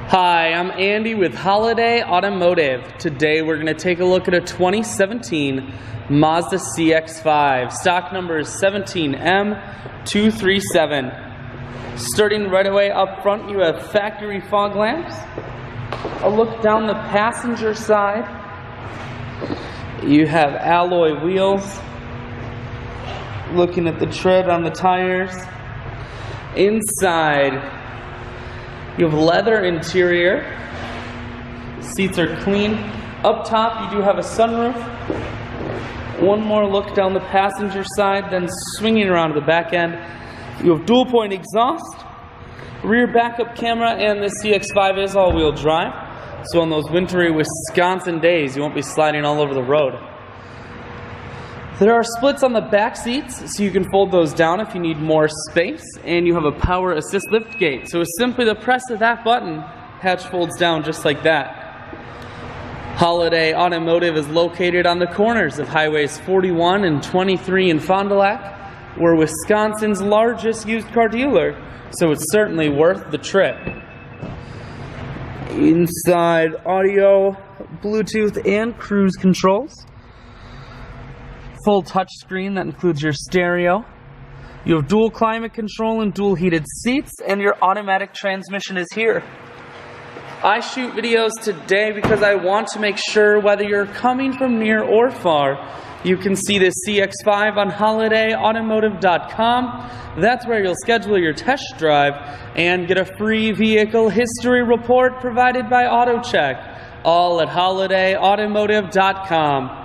Hi, I'm Andy with Holiday Automotive. Today we're going to take a look at a 2017 Mazda CX-5. Stock number is 17M237. Starting right away up front, you have factory fog lamps. A look down the passenger side. You have alloy wheels. Looking at the tread on the tires. Inside, you have leather interior. Seats are clean. Up top, you do have a sunroof. One more look down the passenger side, then swinging around to the back end. You have dual point exhaust, rear backup camera, and the CX-5 is all-wheel drive. So on those wintry Wisconsin days, you won't be sliding all over the road. There are splits on the back seats, so you can fold those down if you need more space, and you have a power assist lift gate. So with simply the press of that button, hatch folds down just like that. Holiday Automotive is located on the corners of Highways 41 and 23 in Fond du Lac. We're Wisconsin's largest used car dealer, so it's certainly worth the trip. Inside, audio, Bluetooth, and cruise controls. Full touchscreen that includes your stereo. You have dual climate control and dual heated seats, and your automatic transmission is here. I shoot videos today because I want to make sure whether you're coming from near or far, you can see the CX-5 on holidayautomotive.com. That's where you'll schedule your test drive and get a free vehicle history report provided by AutoCheck, all at holidayautomotive.com.